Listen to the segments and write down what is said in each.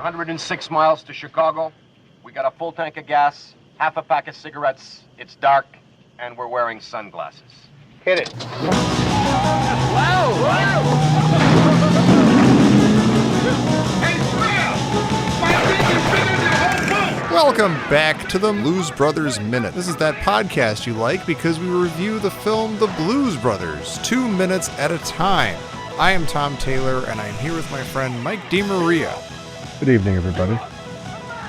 106 miles to Chicago. We got a full tank of gas, half a pack of cigarettes. It's dark, and we're wearing sunglasses. Hit it. Wow! Welcome back to the Blues Brothers Minute. This is that podcast you like because we review the film The Blues Brothers, 2 minutes at a time. I am Tom Taylor, and I'm here with my friend Mike DeMaria. Good evening, everybody.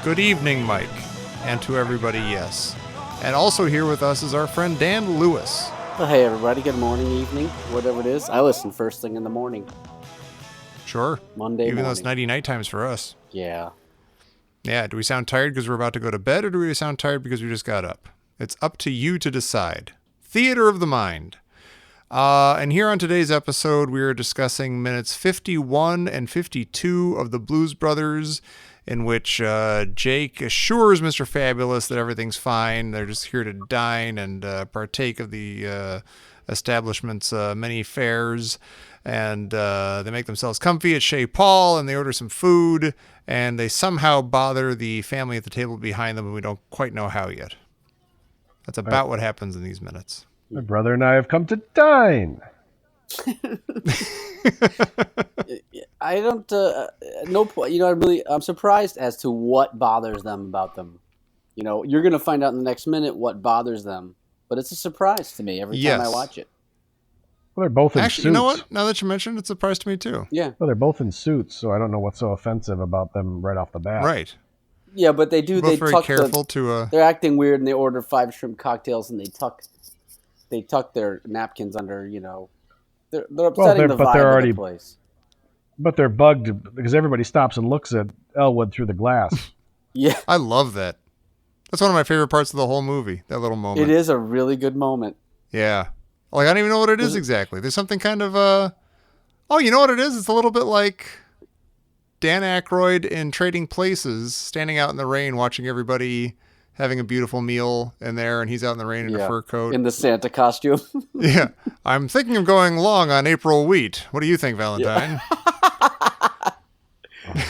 Good evening, Mike. And to everybody, yes. And also here with us is our friend Dan Lewis. Well, hey, everybody. Good morning, evening, whatever it is. I listen first thing in the morning. Sure. Monday Even morning. though it's night times for us. Yeah. Yeah, do we sound tired because we're about to go to bed, or do we sound tired because we just got up? It's up to you to decide. Theater of the mind. And here on today's episode, we are discussing minutes 51 and 52 of The Blues Brothers, in which Jake assures Mr. Fabulous that everything's fine. They're just here to dine and partake of the establishment's many fares. And they make themselves comfy at Chez Paul, and they order some food, and they somehow bother the family at the table behind them, and we don't quite know how yet. That's about what happens in these minutes. My brother and I have come to dine. I don't, no point. I'm surprised as to what bothers them about them. You know, you're going to find out in the next minute what bothers them, but it's a surprise to me every time I watch it. Well, they're both in Actually, suits. you know what? Now that you mentioned it, it's a surprise to me too. Yeah. Well, they're both in suits, so I don't know what's so offensive about them right off the bat. Right. Yeah, but they do. They're They very tuck careful to. They're acting weird, and they order 5 shrimp cocktails, and they tuck their napkins under. You know, they're upsetting the vibe of the place. But they're bugged because everybody stops and looks at Elwood through the glass. Yeah, I love that. That's one of my favorite parts of the whole movie. That little moment. It is a really good moment. Yeah. Like, I don't even know what it is exactly. There's something kind of, oh, you know what it is? It's a little bit like Dan Aykroyd in Trading Places, standing out in the rain, watching everybody having a beautiful meal in there, and he's out in the rain in a fur coat. In the Santa costume. Yeah. I'm thinking of going long on April wheat. What do you think, Valentine? Yeah.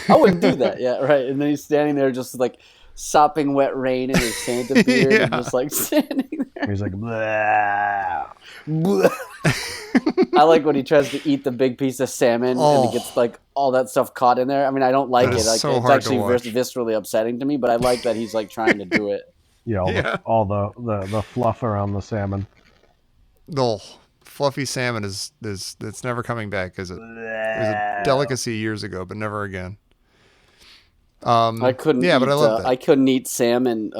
I wouldn't do that. Yeah, right. And then he's standing there just like sopping wet rain in his Santa beard and just like standing there. He's like, blah. I like when he tries to eat the big piece of salmon and he gets like all that stuff caught in there. I mean, I don't like it. Like, so it's actually viscerally upsetting to me, but I like that he's like trying to do it. Yeah, all the fluff around the salmon. The fluffy salmon is it's never coming back, is it? It was a delicacy years ago, but never again. I couldn't. Yeah, but I love that. I couldn't eat salmon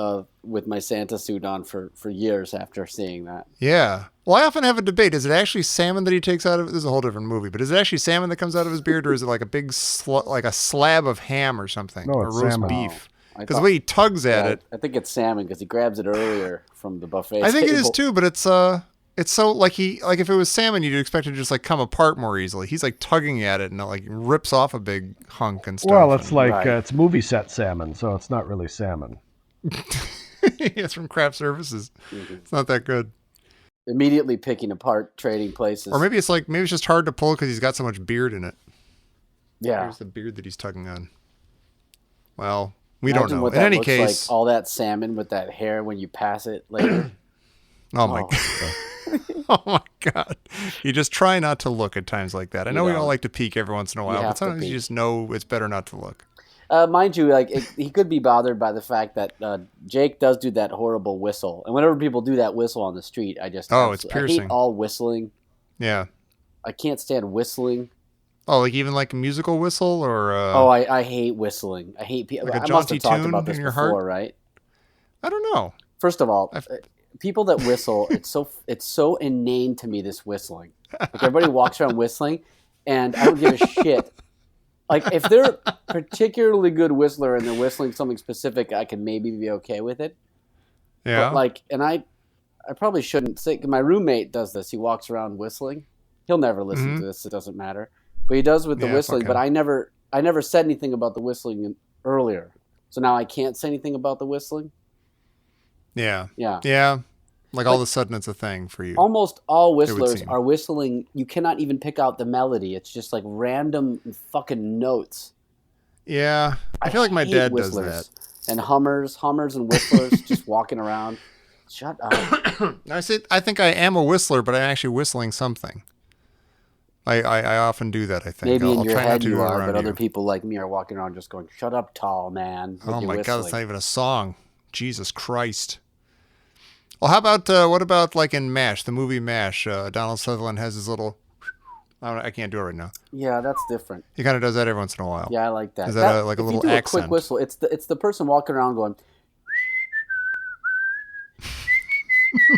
with my Santa suit on for years after seeing that. Yeah. Well, I often have a debate. Is it actually salmon that he takes out of it? This is a whole different movie, but is it actually salmon that comes out of his beard, or is it like a big like a slab of ham or something, No, or it's roast salmon. beef? Because the way he tugs at it, I think it's salmon because he grabs it earlier from the buffet. I think it table. is too. But it's so like if it was salmon, you'd expect it to just like come apart more easily. He's like tugging at it and it like rips off a big hunk and stuff. Well, it's like Right. It's movie set salmon, so it's not really salmon. It's from craft services. Mm-hmm. It's not that good. Immediately picking apart Trading Places. Or maybe it's just hard to pull because he's got so much beard in it. yeah. There's the beard that he's tugging on. Well, we Imagine don't know. what In that any looks case, like, all that salmon with that hair when you pass it later. oh my god. Oh my god. You just try not to look at times like that. I know we all like to peek every once in a while, have but to sometimes you peek. just know it's better not to look. Mind you, he could be bothered by the fact that Jake does do that horrible whistle, and whenever people do that whistle on the street, it's piercing. I hate all whistling. Yeah. I can't stand whistling. Oh, like even like a musical whistle or I hate whistling. I hate people. Like a I must jaunty have talked tune about this in your before, heart? right? I don't know. First of all, people that whistle, it's so inane to me, this whistling. Like everybody walks around whistling, and I don't give a shit. Like if they're a particularly good whistler and they're whistling something specific, I can maybe be okay with it. Yeah. But like, and I probably shouldn't say. My roommate does this. He walks around whistling. He'll never listen to this. It doesn't matter. But he does with the whistling. But I never said anything about the whistling earlier. So now I can't say anything about the whistling. Yeah. Yeah. Yeah. Like all of a sudden it's a thing for you. Almost all would whistlers seem. are whistling. You cannot even pick out the melody. It's just like random fucking notes. Yeah, I feel like my hate dad whistlers. does that. And hummers and whistlers just walking around. Shut up. I think I am a whistler, but I'm actually whistling something. I often do that, I think. Maybe in I'll your try not head to do you it are, around but other you. people like me are walking around just going, shut up, tall man. With Oh your my God, whistling. it's not even a song. Jesus Christ. Well, how about, what about like in MASH, the movie MASH? Donald Sutherland has his little, I can't do it right now. Yeah, that's different. He kind of does that every once in a while. Yeah, I like that. Is that like a if little you do accent? a quick whistle, it's the person walking around going,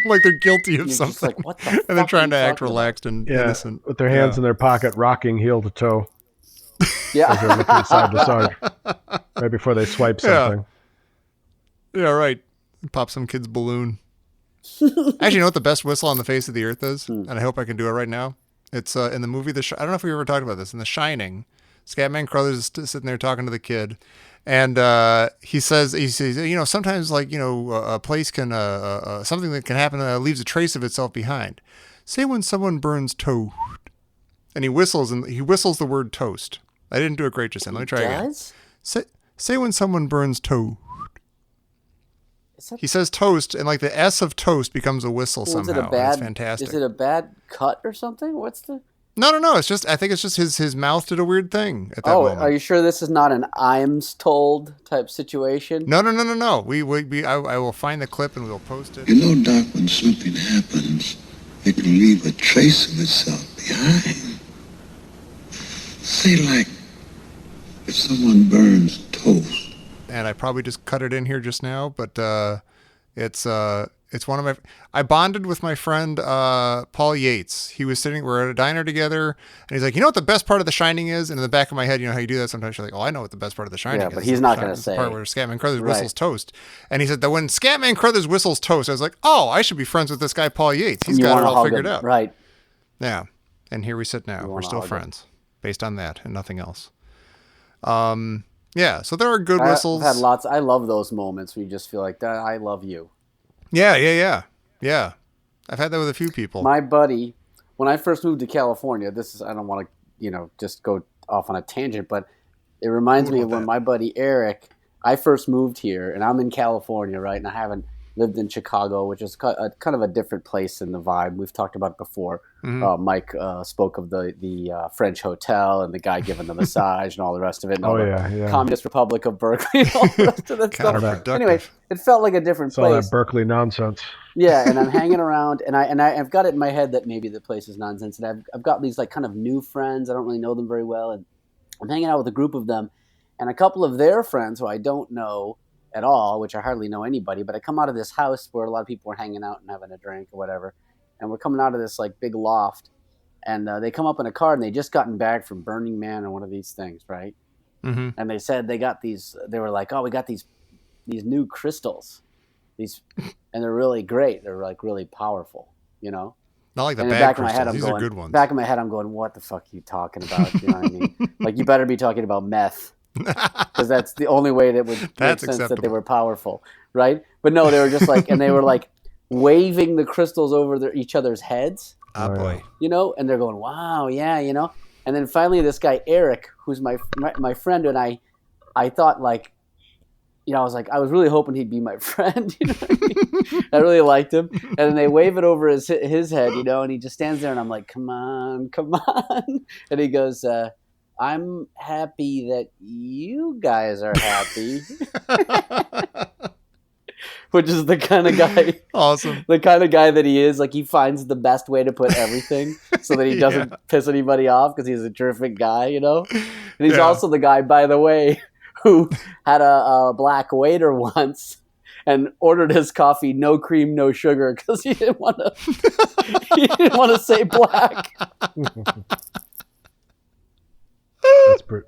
Like they're guilty of you're something. just like, what the fuck And they're are trying you to act talking about? relaxed and Yeah, innocent. with their hands in their pocket, rocking heel to toe Yeah. as they're looking side to side right before they swipe something. Yeah, right. Pop some kid's balloon. Actually, you know what the best whistle on the face of the earth is? And I hope I can do it right now. It's in the movie, I don't know if we ever talked about this. In The Shining, Scatman Crothers is sitting there talking to the kid. And he says, you know, sometimes like, you know, a place can, something that can happen leaves a trace of itself behind. Say when someone burns toast. And he whistles the word toast. I didn't do it great just then. Let me try again. Does? Say when someone burns toast. Is that, He says toast, and like the S of toast becomes a whistle well, somehow. It's fantastic. Is it a bad cut or something? What's the... No. It's just I think it's just his mouth did a weird thing at that Oh, moment. are you sure this is not an Iams told type situation? No. I will find the clip and we'll post it. You know, Doc, when something happens, it can leave a trace of itself behind. Say, like, if someone burns toast. And I probably just cut it in here just now, but it's one of my. I bonded with my friend Paul Yates. We're at a diner together, and he's like, you know what the best part of The Shining is? And in the back of my head, you know how you do that sometimes. You're like, oh, I know what the best part of The Shining is. Yeah, but he's not going to It's say. the part where Scatman Crothers Right. whistles toast. And he said that when Scatman Crothers whistles toast, I was like, oh, I should be friends with this guy Paul Yates. He's You got it wanna all hug figured him, out. Right. Yeah. And here we sit now. We're wanna still hug him. friends based on that and nothing else. Yeah, so there are good whistles. I've had lots. I love those moments where you just feel like that. I love you. Yeah. I've had that with a few people. My buddy, when I first moved to California, I don't want to, just go off on a tangent, but it reminds me of when my buddy Eric, I first moved here, and I'm in California, right? And I haven't lived in Chicago, which is kind of a different place in the vibe. We've talked about it before. Mm-hmm. Mike spoke of the French hotel and the guy giving the massage and all the rest of it. And all the Communist Republic of Berkeley and all the rest of that stuff. Counterproductive. Anyway, it felt like a different It's all place. that Berkeley nonsense. Yeah, and I'm hanging around, and I've got it in my head that maybe the place is nonsense, and I've got these like kind of new friends. I don't really know them very well, and I'm hanging out with a group of them, and a couple of their friends who I don't know at all, which I hardly know anybody. But I come out of this house where a lot of people are hanging out and having a drink or whatever, and we're coming out of this like big loft, and they come up in a car, and they just gotten back from Burning Man or one of these things, right? Mm-hmm. And they said they got these. They were like, "Oh, we got these new crystals." And they're really great. They're like really powerful, Not like the and in the bad back of my head, crystals. I'm These going, are good ones. Back of my head, I'm going, what the fuck are you talking about? You know what I mean? Like, you better be talking about meth, because that's the only way that would make That's sense that they acceptable. were powerful, right? But no, they were just like, and they were like waving the crystals over each other's heads, Ah, boy. and they're going, wow, yeah, And then finally, this guy Eric, who's my friend, and I thought like. I was really hoping he'd be my friend. You know what I mean? I really liked him. And then they wave it over his head, and he just stands there, and I'm like, come on. And he goes, I'm happy that you guys are happy. Which is the kind of guy. Awesome. The kind of guy that he is. Like, he finds the best way to put everything so that he doesn't piss anybody off because he's a terrific guy, And he's also the guy, by the way, who had a black waiter once and ordered his coffee no cream, no sugar because he didn't want to say black. That's pretty.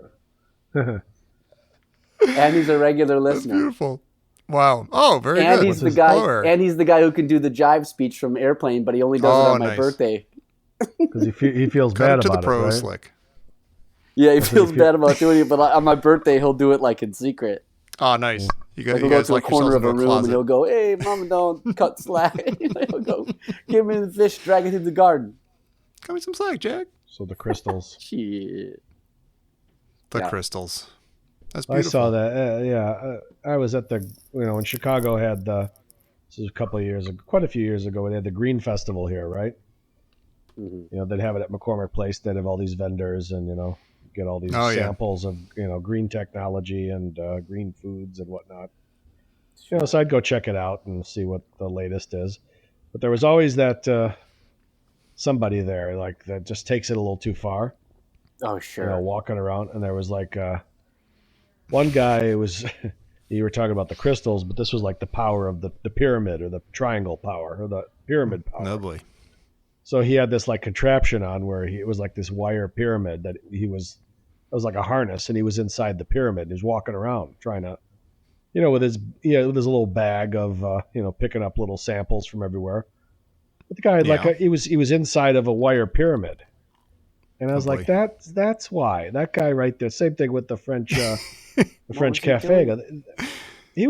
And he's a regular That's listener. beautiful. Wow. Oh, very And good. he's the What's his guy. blower? And he's the guy who can do the jive speech from Airplane, but he only does it on my nice. birthday. Because he feels Cut bad it to the about pro it, right? slick. Yeah, he feels bad about doing it, but on my birthday he'll do it like in secret. Oh, nice. You Like you he'll go guys to a like corner yourselves of a into room and closet. he'll go, "Hey, mama, don't cut slack." He'll go, "Give me the fish, drag it through the garden." Cut me some slack, Jack. So the crystals. Shit. The Yeah. crystals. That's I beautiful. saw that. I was at the, when Chicago had this was a couple of years ago, quite a few years ago, they had the Green Festival here, right? Mm-hmm. They'd have it at McCormick Place. They'd have all these vendors and, get all these Oh, yeah. samples of, green technology and green foods and whatnot. So I'd go check it out and see what the latest is. But there was always that somebody there, like, that just takes it a little too far. Oh, sure. Walking around. And there was like one guy, it was, you were talking about the crystals, but this was like the power of the pyramid, or the triangle power, or the pyramid power. Lovely. So he had this like contraption on where it was like this wire pyramid that it was like a harness, and he was inside the pyramid. He was walking around trying to, with his little bag of, picking up little samples from everywhere. But the guy had he was inside of a wire pyramid. And I was like, that's why. That guy right there. Same thing with the French French cafe. He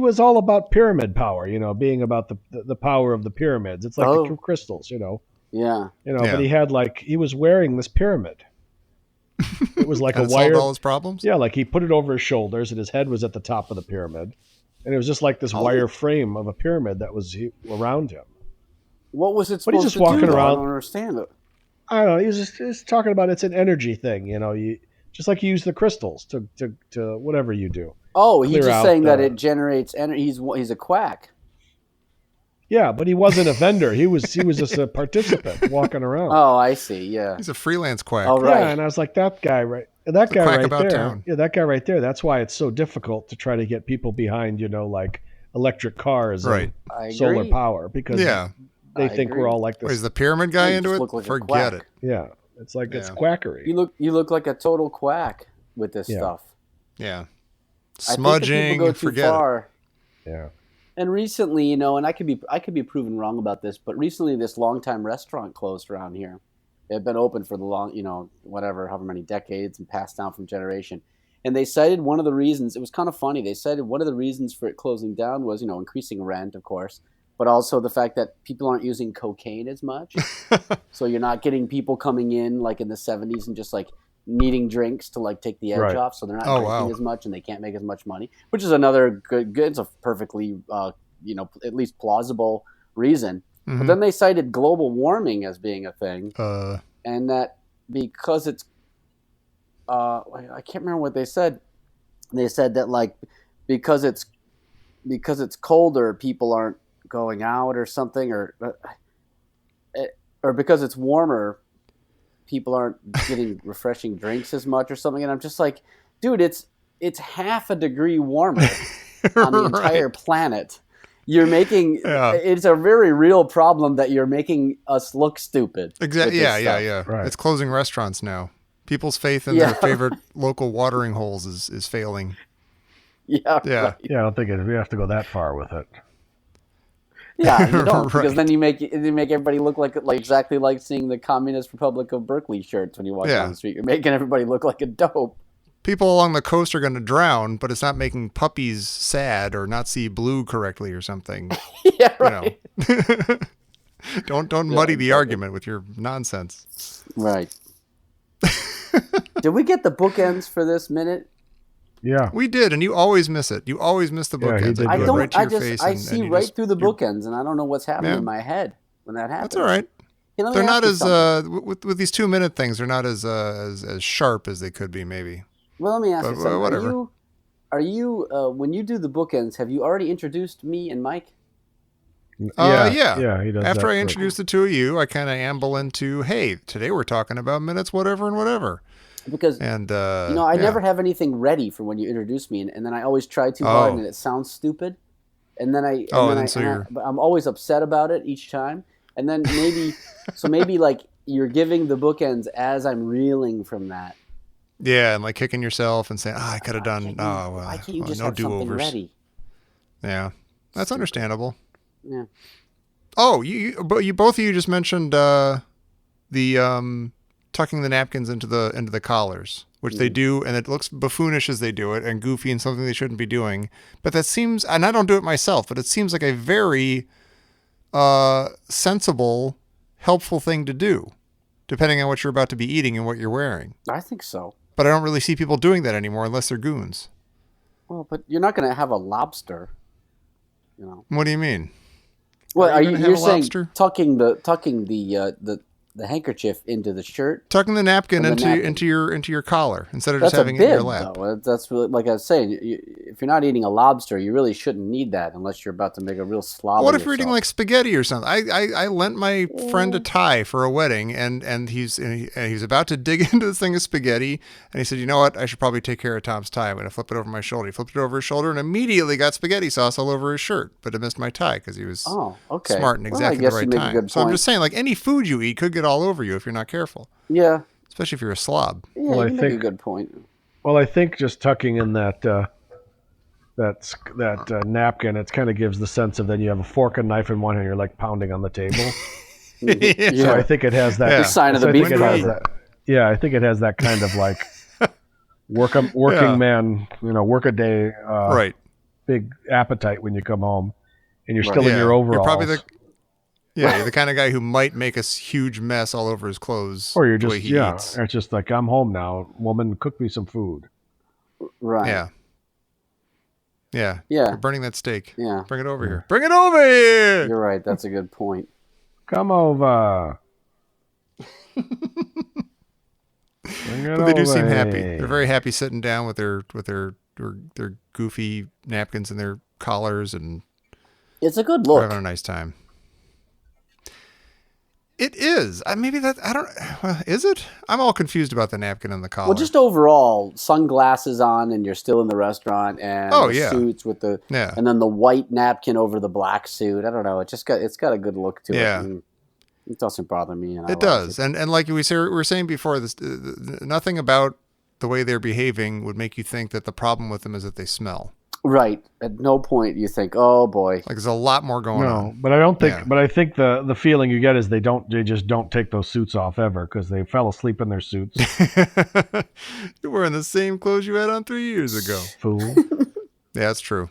was all about pyramid power, being about the power of the pyramids. It's like the crystals, Yeah. But he was wearing this pyramid. It was like a wire. Solved all his problems? Yeah, like he put it over his shoulders and his head was at the top of the pyramid. And it was just like this wire frame of a pyramid that was around him. What was it supposed But he's just to walking do? around. I don't understand it. I don't know. He was just talking about it's an energy thing, You just like you use the crystals to whatever you do. Oh, he's Clear just out, saying that it generates energy. He's a quack. Yeah, but he wasn't a vendor. He was just a participant walking around. Oh, I see. Yeah. He's a freelance quack. Oh, right. Yeah, and I was like, that guy right there. Town. Yeah, that guy right there. That's why it's so difficult to try to get people behind, like electric cars Right. and solar power, because they think we're all like this. Is the pyramid guy into it? Look like a Forget quack. it. Yeah, it's like it's quackery. You look like a total quack with this stuff. Yeah. I think Smudging, that people go too forget far. it. Yeah. And recently, and I could be proven wrong about this, but recently this longtime restaurant closed around here. It had been open for the long, however many decades, and passed down from generation. And they cited one of the reasons. It was kind of funny. They cited one of the reasons for it closing down was, increasing rent, of course, but also the fact that people aren't using cocaine as much. So you're not getting people coming in like in the 70s and just like needing drinks to like take the edge off. So they're not drinking as much and they can't make as much money, which is another good. It's a perfectly, at least plausible reason. Mm-hmm. But then they cited global warming as being a thing, and that because it's, I can't remember what they said. They said that like because it's colder, people aren't going out or something, or because it's warmer, people aren't getting refreshing drinks as much or something. And I'm just like, dude, it's half a degree warmer on the entire planet. You're making it's a very real problem that you're making us look stupid. Exactly. Yeah. Right. It's closing restaurants now. People's faith in their favorite local watering holes is failing. Yeah. Yeah. Right. Yeah, I don't think we have to go that far with it. Yeah, you don't, Right. because then you make everybody look like exactly like seeing the Communist Republic of Berkeley shirts when you walk down the street. You're making everybody look like a dope. People along the coast are going to drown, but it's not making puppies sad or not see blue correctly or something. Yeah, right. Don't muddy the argument with your nonsense. Right. Did we get the bookends for this minute? Yeah. We did, and you always miss it. You always miss the Yeah, he bookends. did. I do it right to I your just face. I and see you right just- through the you're- bookends, and I don't know what's happening in my head when that happens. That's all right. Hey, let me They're ask not you as something. with these 2-minute things. They're not as sharp as they could be, maybe. Well, let me ask you but something. whatever. Are you when you do the bookends? Have you already introduced me and Mike? Yeah. Yeah, he does After that I first. introduce the two of you, I kind of amble into, hey, today we're talking about minutes, whatever and whatever. Because And I never have anything ready for when you introduce me, and then I always try too hard, and it sounds stupid. And then but I'm always upset about it each time. And then maybe like you're giving the bookends as I'm reeling from that. Yeah, and like kicking yourself and saying, I could have done. Why can't you just no have something do-overs. ready? Yeah, that's understandable. Yeah. Oh, but both of you just mentioned the tucking the napkins into the collars, which they do, and it looks buffoonish as they do it, and goofy and something they shouldn't be doing. But that seems, and I don't do it myself, but it seems like a very sensible, helpful thing to do, depending on what you're about to be eating and what you're wearing. I think so. But I don't really see people doing that anymore unless they're goons. Well, but you're not going to have a lobster, you know. What do you mean? Well, Are you gonna have you're a saying lobster? tucking the handkerchief into the shirt? Tucking the napkin And the napkin. into your collar instead of just That's a having it in your bib, lap. though. That's really, like I was saying. If you're not eating a lobster, you really shouldn't need that unless you're about to make a real slob. What of if you're eating yourself. like spaghetti or something? I lent my friend a tie for a wedding, and he's about to dig into this thing of spaghetti, and he said, "You know what? I should probably take care of Tom's tie. I'm going to flip it over my shoulder." He flipped it over his shoulder and immediately got spaghetti sauce all over his shirt, but it missed my tie because he was okay. smart and Well, I exactly guess the you right make a time. good So I'm point. just saying, like any food you eat could get all over you if you're not careful, Yeah, especially if you're a slob. yeah, Well, I you make a think- good point. Well, I think just tucking in that napkin, it kind of gives the sense of then you have a fork and knife in one hand, you're like pounding on the table. Yeah. So I think it has that Yeah. Sign of the I think beef it has driver. that- Yeah, I think it has that kind of like working Yeah. man, work a day, Right. big appetite when you come home, and you're Right. still in your overalls. You're probably you're the kind of guy who might make a huge mess all over his clothes. or you're the way just he eats. it's just like I'm home now. Woman, cook me some food. Right. Yeah. Yeah. Yeah. You're burning that steak. Yeah. Bring it over here. Bring it over here. You're right. That's a good point. Come over. Bring it But they do over seem happy. here. They're very happy sitting down with their goofy napkins and their collars, and It's a good they're look. having a nice time. It is. Maybe that. I don't. Is it? I'm all confused about the napkin and the collar. Well, just overall, sunglasses on, and you're still in the restaurant, and Oh, the yeah. suits with the, Yeah. and then the white napkin over the black suit. I don't know. It's got a good look to Yeah. it. And it doesn't bother me. And I It like does, and like we were saying before, this nothing about the way they're behaving would make you think that the problem with them is that they smell. Right. At no point you think, oh boy. Like there's a lot more going No, on. but I don't think. Yeah. But I think the feeling you get is they just don't take those suits off ever because they fell asleep in their suits. You're wearing the same clothes you had on 3 years ago. Fool. Yeah, that's true.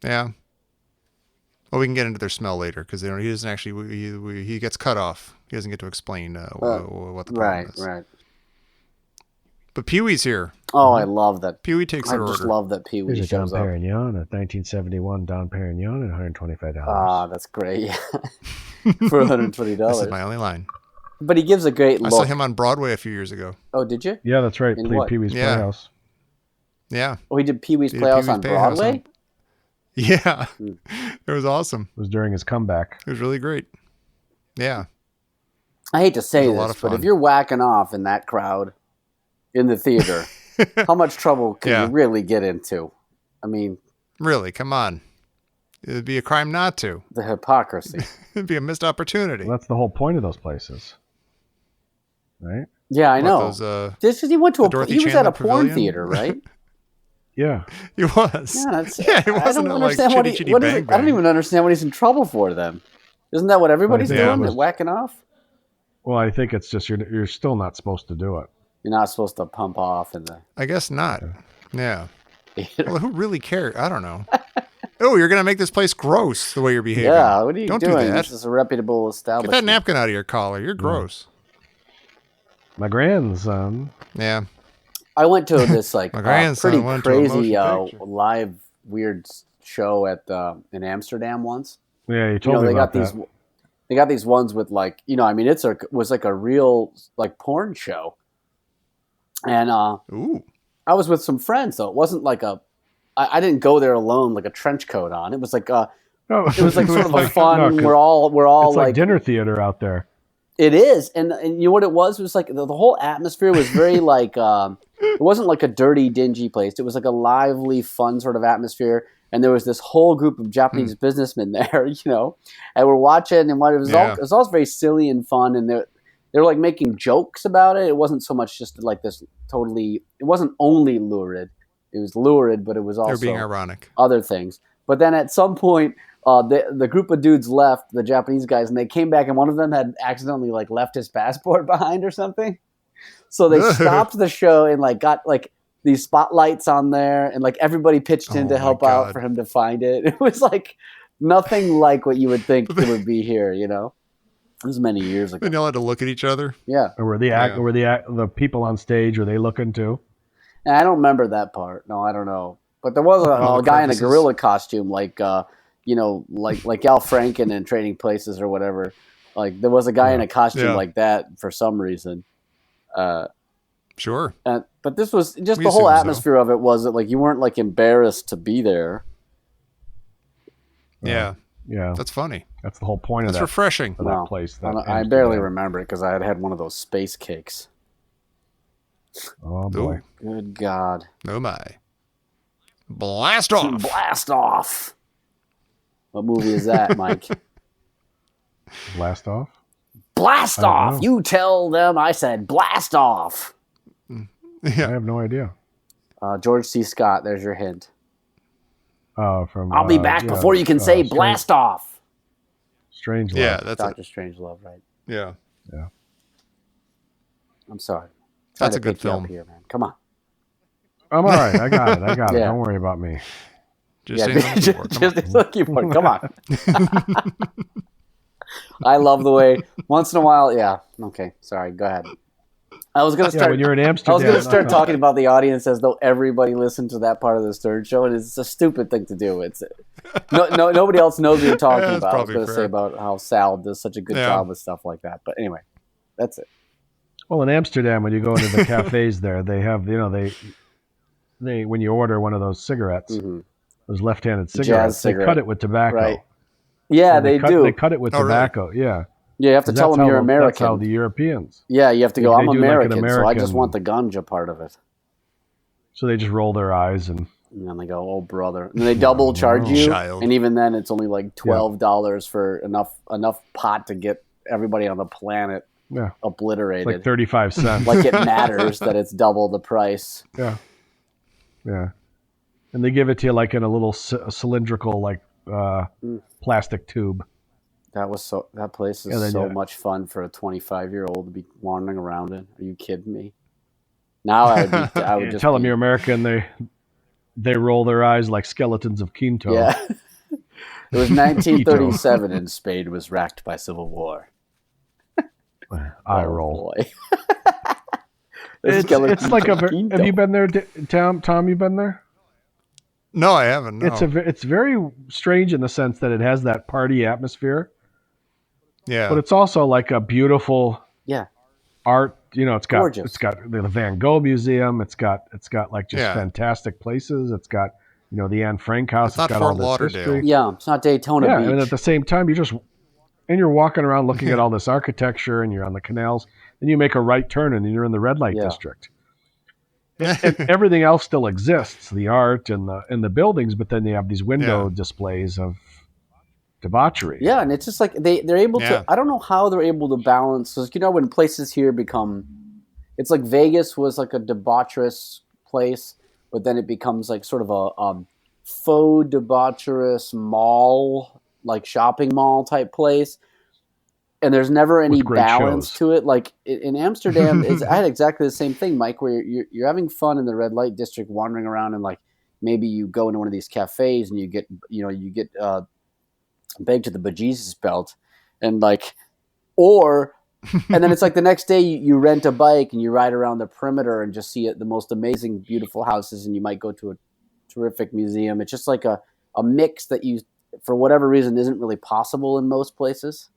Yeah. Well, we can get into their smell later because he doesn't actually. He gets cut off. He doesn't get to explain what the problem Right. is. Right. But Pee-wee's here. Oh, I love that. Pee-wee takes I their just order. love that Pee Wee Here's a Don shows up. Perignon, a 1971 Don Perignon at $125. Ah, that's great. Yeah. For $120. This is my only line. But he gives a great I look. saw him on Broadway a few years ago. Oh, did you? Yeah, that's right. In Played what? Pee Wee's Yeah. Playhouse. Yeah. Oh, he did Pee Wee's He did Playhouse Pee-wee's on Playhouse Broadway? Yeah. Hmm. It was awesome. It was during his comeback. It was really great. Yeah. I hate to say It was a lot this, of but fun. if you're whacking off in that crowd in the theater, how much trouble can Yeah. you really get into? I mean, Really, come on. It'd be a crime not to. the hypocrisy. It'd be a missed opportunity. Well, that's the whole point of those places, right? Yeah, I What, know. those, This is he went to the a Dorothy he was at a Chandler porn Pavilion? theater, right? Yeah. He was. Yeah, that's, Yeah, it I wasn't don't like understand Chitty Chitty what is Bang it? I don't Bang. even understand what he's in trouble for then. Isn't that what everybody's Yeah, doing? it was- Whacking off? Well, I think it's just you're still not supposed to do it. You're not supposed to pump off in the I guess not. Yeah. theater. Well, who really cares? I don't know. Oh, you're going to make this place gross the way you're behaving. Yeah, what are you Don't doing? do that. This is a reputable Get establishment. that napkin out of your collar. You're gross. My grandson. Yeah. I went to this like My grandson pretty went to a crazy motion picture. live weird show at in Amsterdam once. Yeah, you told me they about got that. these they got these ones with like I mean was like a real like porn show, and Ooh. I was with some friends, so it wasn't like I didn't go there alone like a trench coat on. It was like No, it was like sort of a no, fun. 'cause we're all it's like dinner theater out there. It is, and you know what it was? It was like the whole atmosphere was very like it wasn't like a dirty, dingy place. It was like a lively, fun sort of atmosphere, and there was this whole group of Japanese businessmen there, and we're watching, and it was all very silly and fun, and they were like making jokes about it. It wasn't so much just like this totally. It wasn't only lurid. It was lurid, but it was also They're being ironic. other things. But then at some point, the group of dudes left, the Japanese guys, and they came back, and one of them had accidentally like left his passport behind or something. So they stopped the show and like got like these spotlights on there, and like everybody pitched in Oh to my help out God. for him to find it. It was like nothing like what you would think it would be here, was many years ago. And y'all had to look at each other. Yeah. Or were the people on stage, were they looking too? And I don't remember that part. No, I don't know. But there was All a the guy in a crevices. gorilla costume, like Al Franken in Trading Places or whatever. Like there was a guy in a costume like that for some reason. Sure. But this was just We the whole assume so. atmosphere of it was that like you weren't like embarrassed to be there. Yeah. Yeah, That's funny. that's the whole point of That's that. refreshing. Of No, that place. I barely remember it because I had had one of those space cakes. Oh boy. Ooh. Good God. Oh my. Blast off. Blast off. What movie is that, Mike? Blast off. Blast I don't off. know. You tell them I said blast off. I Yeah. have no idea. George C. Scott, there's your hint. From I'll be back before you can say blast off. Strange Love. Yeah, that's Dr. Strangelove, right? yeah. I'm sorry. That's Trying a to good pick you up film. here, man. Come on. I'm all right. I got it. Yeah. Don't worry about me. Just ain't on the board. Come on. just looking for it. Come on. I love the way once in a while. Yeah. Okay. Sorry. Go ahead. I was gonna start. When you're in I Amsterdam, was gonna start talking about the audience as though everybody listened to that part of the Stern Show, and it's a stupid thing to do. It's nobody else knows what you're talking Yeah, that's about. I was probably gonna fair. say about how Sal does such a good Yeah. job with stuff like that. But anyway, that's it. Well, in Amsterdam, when you go into the cafes there, they have, they when you order one of those cigarettes, Mhm. those left-handed Jazz cigarettes, they cigarette. cut it with tobacco. Right. Yeah, And they do. They cut it with Oh, really? tobacco. Yeah. Yeah, you have to tell them you're That's how American. the Europeans. Yeah, you have to go. They I'm do like an American, so I just American- want the ganja part of it. So they just roll their eyes and And then they go, "Oh, brother!" And they double charge you, Child. and even then, it's only like $12 for enough pot to get everybody on the planet yeah, obliterated. like 35 cents. Like it matters that it's double the price. Yeah. And they give it to you like in a little cylindrical like plastic tube. That place And is then, so yeah. much fun for a 25-year-old to be wandering around in. Are you kidding me? Now I would You just tell them be- you're American, they roll their eyes like skeletons of Quinto. Yeah. It was 1937 and Spain was racked by civil war. I Oh, roll. boy. It's like have you been there, Tom? You been there? No, I haven't. No. It's very strange in the sense that it has that party atmosphere, yeah. but it's also like a beautiful Yeah. art. It's got Gorgeous. the Van Gogh Museum. It's got like just Yeah. fantastic places. It's got the Anne Frank house. It's not got all Fort this Lauderdale. history. Yeah, it's not Daytona Yeah, Beach. and at the same time, you're walking around looking at all this architecture, and you're on the canals. Then you make a right turn, and you're in the red light Yeah. district. And everything else still exists, the art and the buildings, but then they have these window displays of debauchery. Yeah, and it's just like they're able Yeah. to. I don't know how they're able to balance. Because when places here become, it's like Vegas was like a debaucherous place, but then it becomes like sort of a faux debaucherous mall, like shopping mall type place. And there's never any With great balance shows. to it. Like in Amsterdam, I had exactly the same thing, Mike, where you're having fun in the red light district, wandering around, and like maybe you go into one of these cafes and you get begged to the bejesus belt, and like, and then it's like the next day you rent a bike and you ride around the perimeter and just see the most amazing, beautiful houses, and you might go to a terrific museum. It's just like a mix that you, for whatever reason, isn't really possible in most places.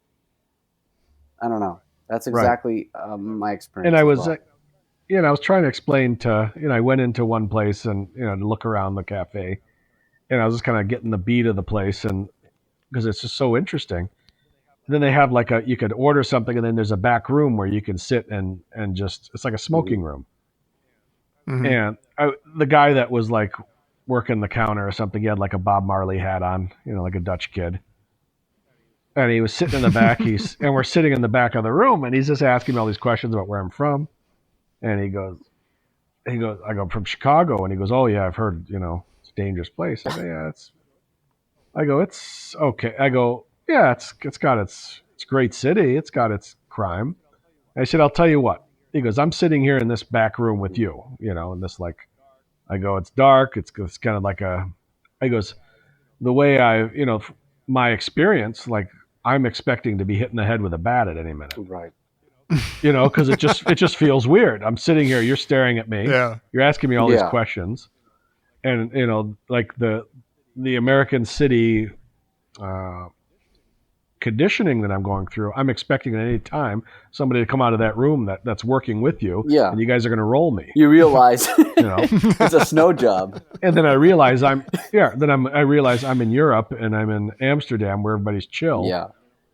I don't know. That's exactly my experience. And I as was, well. I was trying to explain to, I went into one place and, to look around the cafe, and I was just kind of getting the beat of the place, and because it's just so interesting. And then they have like you could order something, and then there's a back room where you can sit and just, it's like a smoking room. Mhm. And the guy that was like working the counter or something, he had like a Bob Marley hat on, like a Dutch kid. And he was sitting in the back. And we're sitting in the back of the room, and he's just asking me all these questions about where I'm from. And he goes, I go, from Chicago. And he goes, oh yeah, I've heard, it's a dangerous place. I go, yeah, it's okay. I go, yeah, it's a great city. It's got its crime. I said, I'll tell you what. He goes, I'm sitting here in this back room with you, and this like, I go, it's dark. It's kind of like I goes, the way my experience, like I'm expecting to be hit in the head with a bat at any minute. Right. You know, because it just feels weird. I'm sitting here, you're staring at me, Yeah. you're asking me all these Yeah. questions, and you know, like the American city conditioning that I'm going through. I'm expecting at any time somebody to come out of that room that's working with you, Yeah. and you guys are going to roll me. You realize You know, it's a snow job. and then I realize I realize I'm in Europe and I'm in Amsterdam where everybody's chill, Yeah.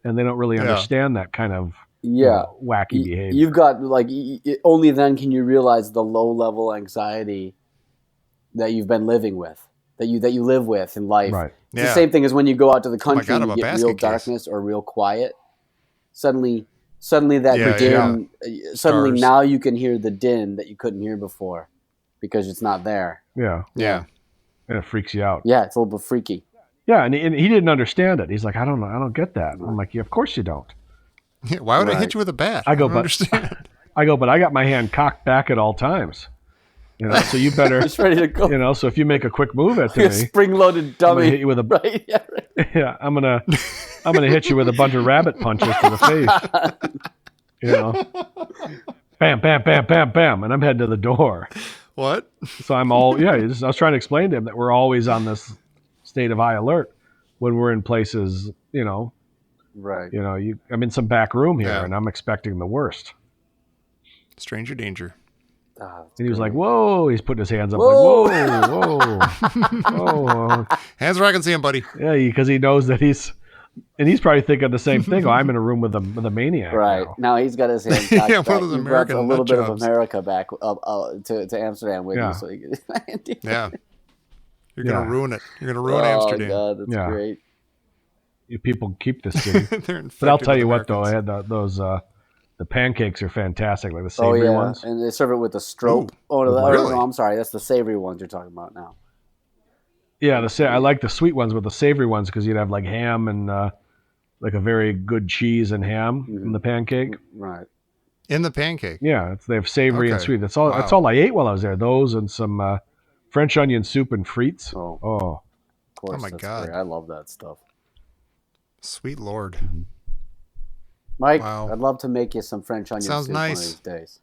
and they don't really Yeah. understand that kind of Yeah. wacky behavior. You've got like only then can you realize the low level anxiety that you've been living with, that you live with in life. Right. It's Yeah. the same thing as when you go out to the country God, I'm and a you get basket real case. darkness or real quiet. Suddenly that Yeah, din. Suddenly Stars. now you can hear the din that you couldn't hear before because it's not there. Yeah, Yeah. and it freaks you out. Yeah, it's a little bit freaky. Yeah, and he didn't understand it. He's like, I don't know, I don't get that. I'm like, yeah, of course you don't. Yeah, why would I Right. hit you with a bat? I go, don't but understand. but I got my hand cocked back at all times. You know, so you better, It's ready to go. you know, so if you make a quick move at Like a me, spring-loaded I'm gonna dummy. hit you with a Right? Yeah, right. yeah, I'm gonna hit you with a bunch of rabbit punches to the face. You know, bam, bam, bam, bam, bam, and I'm heading to the door. What? So I'm all I was trying to explain to him that we're always on this state of high alert when we're in places. Right. I'm in some back room here, Yeah. and I'm expecting the worst. Stranger danger. Ah, And he was like, "Whoa!" He's putting his hands up, Whoa. like, "Whoa, whoa!" Hands where I can see him, buddy. Yeah, because he knows that he's probably thinking the same thing. Oh, I'm in a room with a maniac. right. now. Now he's got his hand cocked Yeah, one back. of those He brought American a little bit of nut jobs. America back to Amsterdam with Yeah. you. So you can Yeah. You're gonna Yeah. ruin it. You're gonna ruin Oh, Amsterdam. God, that's Yeah. great. You people keep this city. They're But I'll infected tell with you what, though, I Americans. had those. The pancakes are fantastic, like the Oh, savory yeah. ones. And they serve it with a stroop. Ooh, Oh, no, really? no, I'm sorry. That's the savory ones you're talking about now. Yeah, I like the sweet ones with the savory ones because you'd have like ham and like a very good cheese and ham in the pancake. Right. In the pancake. Yeah, they have savory and Okay. sweet. That's all. Wow. That's all I ate while I was there. Those and some French onion soup and frites. Oh, Oh, of course. Oh, my that's God. great. I love that stuff. Sweet Lord. Mike, Wow. I'd love to make you some French onion Sounds soup nice. one of these days.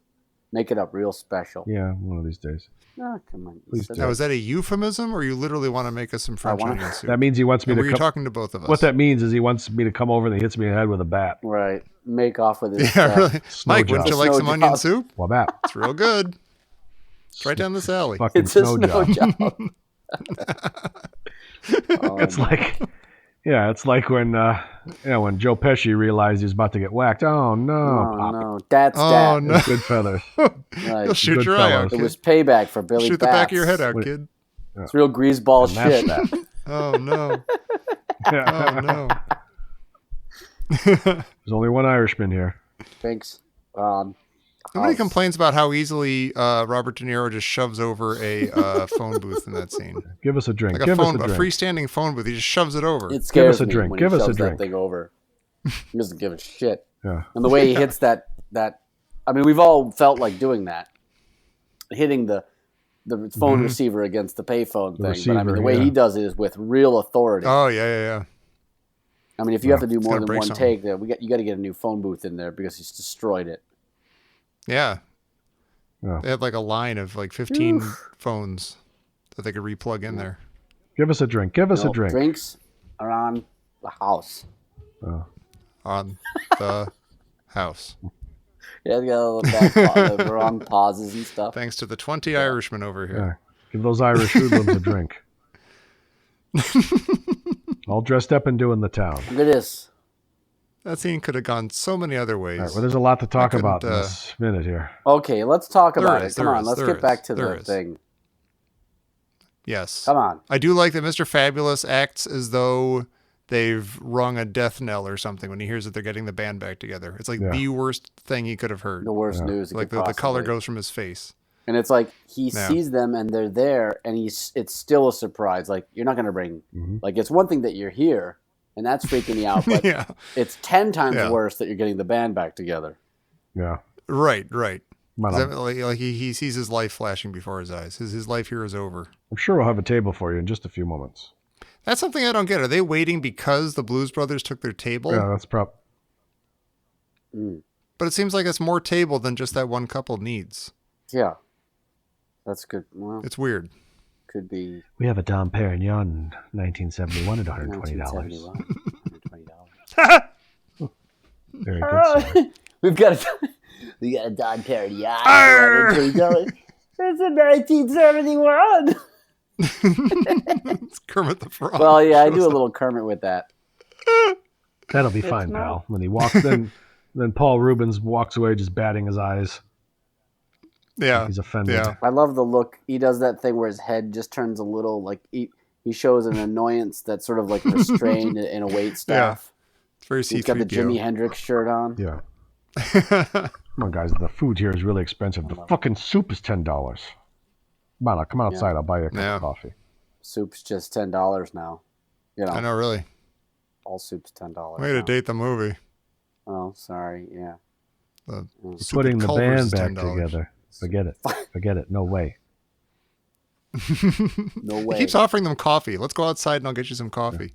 Make it up real special. yeah, one of these days. Oh, come on. Please Sit do. Now, is that a euphemism, or you literally want to make us some French wanna- onion soup? That means he wants me And to were you come. talking to both of us? What that means is he wants me to come over and he hits me in the head with a bat. Right. Make off with it. Yeah, really. Snow Mike, wouldn't job. you like Snow some onion job. soup? Well, bat. It's real good. It's right down this alley. Fucking It's a snow snow job. job. Oh, It's like, yeah, it's like when when Joe Pesci realized he was about to get whacked. Oh no, oh, Pop. no. That's Oh, that. no. Good feathers. Right. You'll shoot your eye out, Goodfellas. It kid. was payback for Billy Shoot the Bats. back of your head out, Wait. kid. It's real greaseball And that's shit. that. Oh, no. Oh, no. There's only one Irishman here. Thanks. Nobody complains about how easily Robert De Niro just shoves over a phone booth in that scene. Give us a drink. Like Give us a a drink. freestanding phone booth. He just shoves it over. It scares a me drink. when Give he us a shoves drink. that thing over. He doesn't give a shit. Yeah. And the way he hits that I mean, we've all felt like doing that, hitting the phone receiver against the payphone thing. But I mean, receiver, the way yeah. he does it is with real authority. Oh, yeah. I mean, if you have to do more gotta than break one something. take, you got to get a new phone booth in there because he's destroyed it. Yeah. Yeah. They had like a line of like 15 phones that they could replug in there. Give us a drink. Give us a Nope, drink. Drinks are on the house. On the house. Yeah, they got a little the wrong pauses and stuff. Thanks to the 20 Irishmen over Yeah. here. Give those Irish hoodlums a drink. All dressed up and doing the town. Look at this. That scene could have gone so many other ways. All right, well, there's a lot to talk couldn't, about in this minute here. Okay, let's talk There about is, it. Come there on, is, let's there get is, back to there the is. thing. Yes. Come on. I do like that Mr. Fabulous acts as though they've rung a death knell or something when he hears that they're getting the band back together. It's like Yeah. the worst thing he could have heard. The worst news. it Like could the color possibly- goes from his face. And it's like he Yeah. sees them and they're there, and it's still a surprise. Like you're not gonna bring. Like it's one thing that you're here, and that's freaking you out, but Yeah. it's 10 times Yeah. worse that you're getting the band back together. Yeah. Right. Come on, Like he sees his life flashing before his eyes. His life here is over. I'm sure we'll have a table for you in just a few moments. That's something I don't get. Are they waiting because the Blues Brothers took their table? Yeah, that's But it seems like it's more table than just that one couple needs. Yeah. That's good. Well, It's weird. could be We have a Dom Perignon 1971 at $120. $120. Very good, sir. We got a Don Perignon. $120. It's a 1971. It's Kermit the Frog. Well, yeah, I do a shows up. little Kermit with that. That'll be fine, not- pal. When he walks, then Paul Rubens walks away just batting his eyes. Yeah. He's offended. Yeah. I love the look. He does that thing where his head just turns a little like he shows an annoyance that's sort of like restrained in a wait staff. It's very He's got the Jimi Hendrix shirt on. Yeah. Come on, guys. The food here is really expensive. The fucking soup is $10. Come on, I'll come outside. Yeah. I'll buy you a cup Yeah. of coffee. Soup's just $10 now. You know, I know, really. all soup's $10. Way to now. date the movie. Oh, sorry. Yeah. The soup Putting at the Culver's band is back $10. together. Forget it. Forget it. No way. No He way. keeps offering them coffee. Let's go outside and I'll get you some coffee.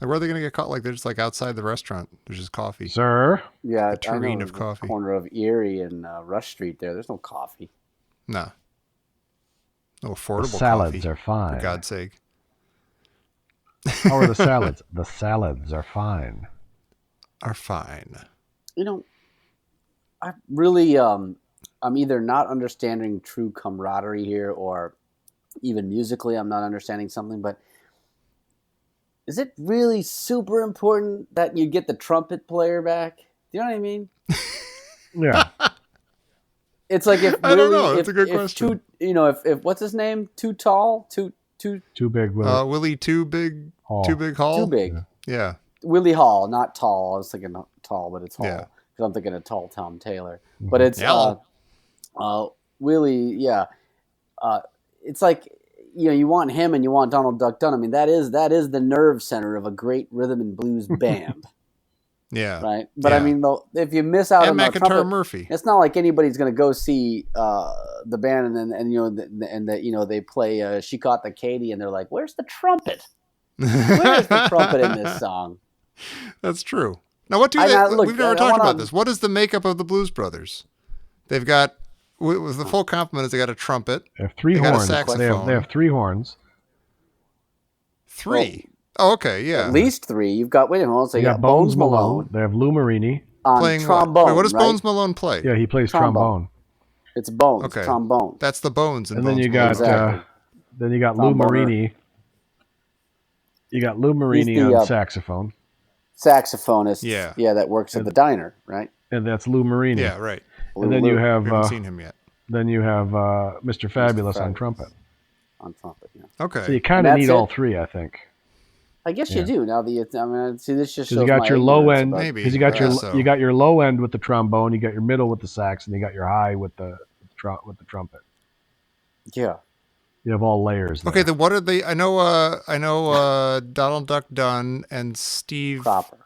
Like, where are they going to get caught? Like, they're just like outside the restaurant. There's just coffee. Sir? Yeah, a I tureen know of the coffee. corner of Erie and Rush Street there. There's no coffee. Nah. No The affordable salads coffee, are fine. for God's sake. How are the salads? The salads are fine. Are fine. You know, I really, I'm either not understanding true camaraderie here, or even musically, I'm not understanding something. But is it really super important that you get the trumpet player back? Do you know what I mean? Yeah. It's like if I don't really, know. It's if, a good if question. Too, you know, if what's his name? Too tall, too Too big with it. Willie Too Big Hall. Too Big Hall? too big. Yeah. Willie Hall, not tall. I was thinking tall, but it's Hall. Yeah. Because I'm thinking of Tall Tom Taylor. But it's Yellow. Willie, yeah. It's like, you know, you want him and you want Donald Duck Dunn. I mean, that is the nerve center of a great rhythm and blues band, Yeah. right? But I Yeah. mean, though, if you miss out And on the McIntyre trumpet, Murphy. it's not like anybody's going to go see the band and you know they play She Caught the Katy and they're like, where's the trumpet? Where's the trumpet in this song? That's true. Now, what do I they? got- look, We've never I talked wanna- about this. What is the makeup of the Blues Brothers? They've got, with the full complement, is they got a trumpet, They have three They got a horns. saxophone. They have three horns. three. Oh, okay, yeah. At least three. You've got, wait a minute, so They you got got Bones Malone They have Lou Marini. on Playing trombone. What? Wait, what does right? Bones Malone play? Yeah, he plays Trombone. trombone. It's Bones, Okay. trombone. That's the Bones. And Bones then you Malone. got Exactly. Lou Tromboner. Marini. You got Lou Marini the, on saxophone, Saxophonist. Yeah. That works at the diner, right? and that's Lou Marini. Yeah, right. And then you We have haven't seen him yet. Mr. Fabulous on Fabulous. trumpet. On trumpet, yeah. Okay. So you kind And of that's need all it? three, I think. I guess you do. Now I mean, see, this just Because shows you got my your low ignorance end, about- Maybe. because you got I your guess so. you got your low end with the trombone, you got your middle with the sax, and you got your high with the trumpet. Yeah. You have all layers. There. Okay, then what are they? I know Donald Duck Dunn and Steve Cropper.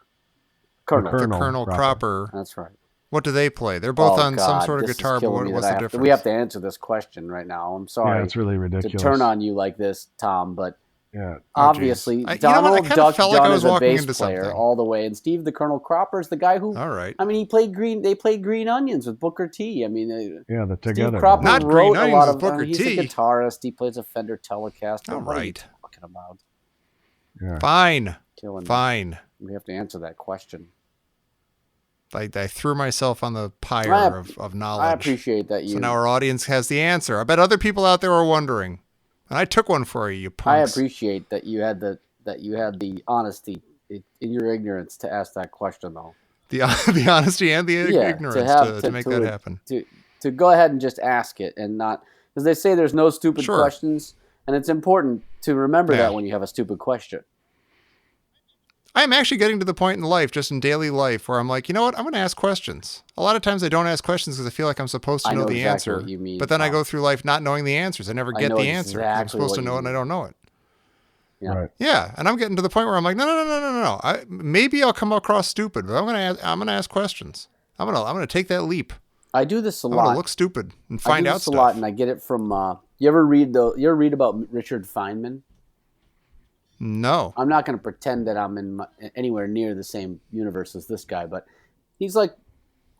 Colonel. Colonel. Colonel Cropper. Cropper. That's right. What do they play? They're both Oh, on some God, sort of this is guitar, but killing me what's that the difference? we have to answer this question right now. I'm sorry Yeah, it's really to ridiculous. turn on you like this, Tom, but Yeah. obviously you know what? I Donald kinda Duck felt like I Dunn was is a walking bass into player something. all the way, and Steve the Colonel Cropper is the guy who. All right. I mean, he played Green. They played Green Onions with Booker T. I mean, Yeah, they're Steve together. Cropper Not wrote Green a Onions lot with of. Booker He's T. a guitarist. He plays a Fender Telecaster. All What are you right. talking about? Yeah. Fine. Killing me. Fine. We have to answer that question. I threw myself on the pyre I- of knowledge. I appreciate that you. So now our audience has the answer. I bet other people out there are wondering. And I took one for you, you I punks. appreciate that you had the honesty in your ignorance to ask that question, though. the honesty and the Yeah, ignorance to make that happen. To go ahead and just ask it and not, because they say there's no stupid Sure. questions, and it's important to remember Yeah. that when you have a stupid question. I'm actually getting to the point in life, just in daily life, where I'm like, you know what? I'm going to ask questions. A lot of times I don't ask questions because I feel like I'm supposed to I know know the exactly answer. what you mean, But then I Tom. go through life not knowing the answers. I never I get know the answer. 'Cause I'm exactly supposed to what know you it and I mean. don't know it. Yeah. Right. Yeah, and I'm getting to the point where I'm like, no. Maybe I'll come across stupid, but I'm gonna ask questions. I'm gonna take that leap. I do this a I'm lot. gonna look stupid and I find do out this a stuff. lot, and I get it from. You ever read about Richard Feynman? No. I'm not going to pretend that I'm anywhere near the same universe as this guy, but he's like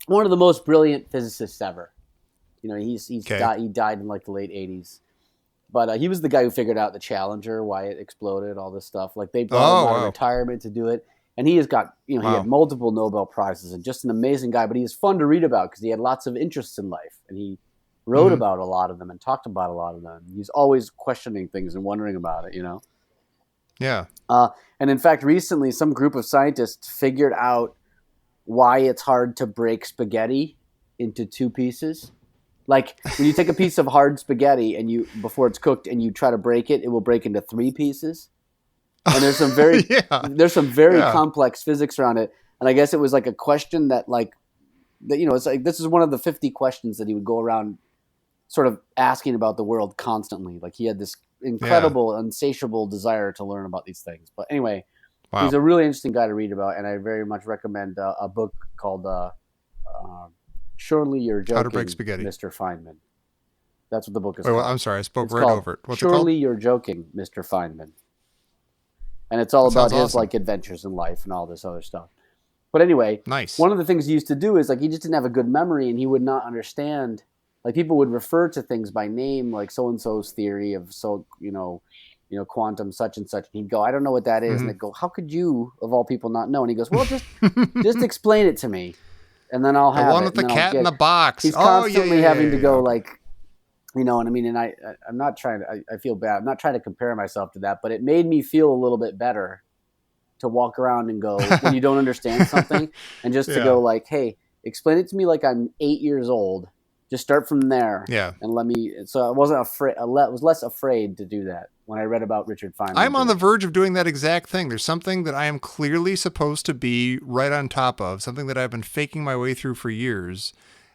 one of the most brilliant physicists ever. You know, he died in like the late 80s. But he was the guy who figured out the Challenger, why it exploded, all this stuff. Like they brought him out of retirement to do it. And he has got, he had multiple Nobel Prizes and just an amazing guy. But he is fun to read about because he had lots of interests in life. And he wrote about a lot of them and talked about a lot of them. He's always questioning things and wondering about it, Yeah. And in fact, recently, some group of scientists figured out why it's hard to break spaghetti into two pieces. Like when you take a piece of hard spaghetti and before it's cooked and you try to break it, it will break into three pieces. And there's some very complex physics around it. And I guess it was like a question that it's like this is one of the 50 questions that he would go around sort of asking about the world constantly. Like he had this incredible, insatiable desire to learn about these things. But anyway, he's a really interesting guy to read about, and I very much recommend a book called Surely You're Joking, How to Break Spaghetti. Mr. Feynman. That's what the book is Wait, called. I'm sorry, I spoke It's right called over it. What's it called? Surely You're Joking, Mr. Feynman. And it's all about his awesome. like adventures in life and all this other stuff. But anyway, Nice. one of the things he used to do is like he just didn't have a good memory and he would not understand. Like people would refer to things by name, like so-and-so's theory of quantum such and such. And he'd go, I don't know what that is. And they'd go, how could you, of all people, not know? And he goes, well, just explain it to me. And then I'll have the one it, with the cat in the box. He's constantly having to go like, you know what I mean? And I'm not trying to, I feel bad. I'm not trying to compare myself to that, but it made me feel a little bit better to walk around and go, when you don't understand something and just to go like, hey, explain it to me like I'm 8 years old. Just start from there. Yeah. And let me, so I wasn't afraid, I was less afraid to do that when I read about Richard Feynman. I'm on the verge of doing that exact thing. There's something that I am clearly supposed to be right on top of, something that I've been faking my way through for years.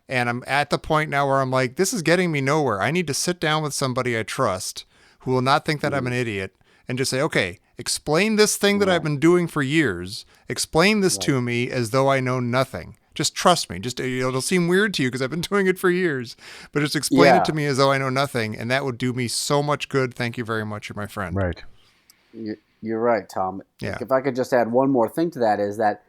And I'm at the point now where I'm like, this is getting me nowhere. I need to sit down with somebody I trust who will not think that I'm an idiot and just say, okay, explain this thing that I've been doing for years. Explain this to me as though I know nothing. Just trust me. Just it'll seem weird to you because I've been doing it for years, but just explain it to me as though I know nothing. And that would do me so much good. Thank you very much. You're my friend. Right. You're right, Tom. Yeah. If I could just add one more thing to that is that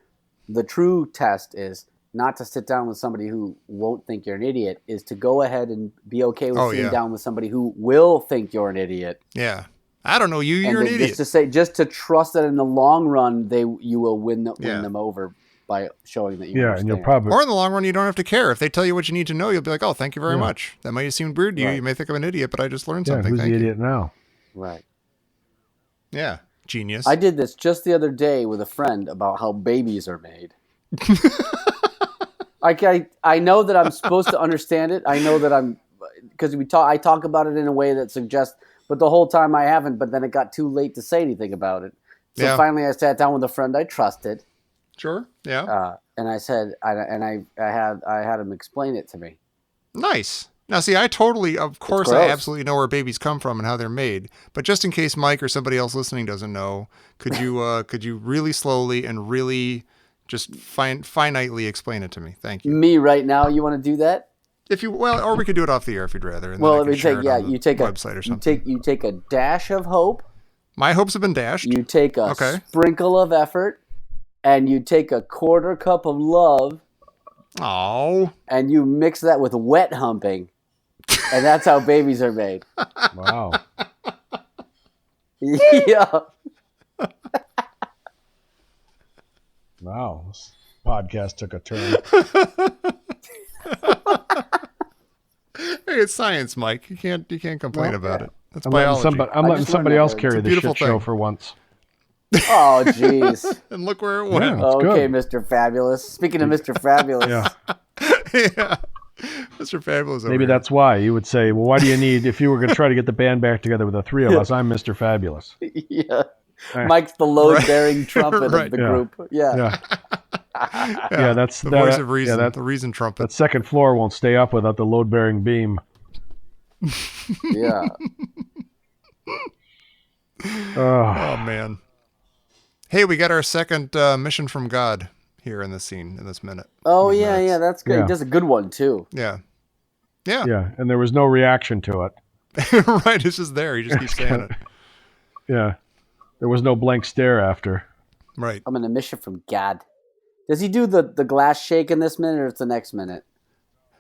the true test is not to sit down with somebody who won't think you're an idiot, is to go ahead and be okay with sitting down with somebody who will think you're an idiot. Yeah. I don't know you. You're an idiot. Just to trust that in the long run, you will win them over by showing that you understand. And you'll probably, or in the long run, you don't have to care. If they tell you what you need to know, you'll be like, oh, thank you very much. That might have seemed weird to you. You may think I'm an idiot, but I just learned something. Who's thank the you. idiot now? Right. Yeah. Genius. I did this just the other day with a friend about how babies are made. I know that I'm supposed to understand it. I know that because I talk about it in a way that suggests, but the whole time I haven't, but then it got too late to say anything about it. So finally I sat down with a friend I trusted. Sure. Yeah. And I said, I had him explain it to me. Nice. Now, see, of course, I absolutely know where babies come from and how they're made. But just in case Mike or somebody else listening doesn't know, could you really slowly and really just finitely explain it to me? Thank you. Me right now, you want to do that? Or we could do it off the air if you'd rather. And well, then let me take you take website or something. You take a dash of hope. My hopes have been dashed. You take a sprinkle of effort, and you take a quarter cup of love. Oh. And you mix that with wet humping, and that's how babies are made. Wow. Yeah. Wow. This podcast took a turn. Hey, it's science, Mike. You can't complain about it. That's I'm biology. I'm letting somebody else carry this shit show for once. Oh, jeez. And look where it went. Yeah, okay, good. Mr. Fabulous. Speaking of Mr. Fabulous. Yeah. Mr. Fabulous. Maybe that's why you would say, well, why do you need, if you were going to try to get the band back together with the three of us, I'm Mr. Fabulous. Yeah. Mike's the load-bearing trumpet of the group. Yeah. Yeah, that's the voice of reason. The reason trumpet. That second floor won't stay up without the load-bearing beam. Yeah. Oh, man. Hey, we got our second mission from God here in this scene, in this minute. Oh, yeah, that's good. Yeah. He does a good one, too. Yeah. Yeah, and there was no reaction to it. Right, it's just there. He just keeps saying it. Yeah. There was no blank stare after. Right. I'm gonna miss you from God. Does he do the glass shake in this minute or it's the next minute?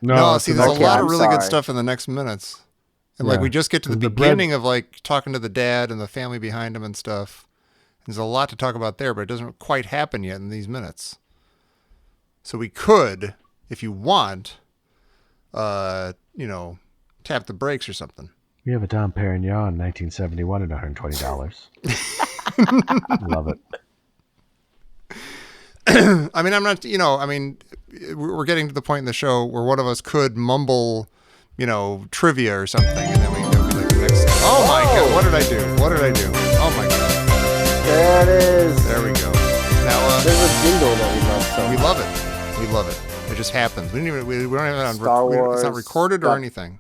No, it's see, the there's next a lot I'm of really good sorry. stuff in the next minutes. And Yeah. like we just get to the The bread- beginning of like talking to the dad and the family behind him and stuff. There's a lot to talk about there, but it doesn't quite happen yet in these minutes. So we could, if you want, tap the brakes or something. We have a Dom Perignon, 1971 at $120. Love it. I mean, I'm not, we're getting to the point in the show where one of us could mumble, trivia or something, and then it'll be like the next. Oh my God! What did I do? Oh my God! There it is. There we go. Now There's a jingle that we love so we much. love it. We love it. It just happens. We don't even. We don't have it on. Star It's not Wars recorded or stuff. anything.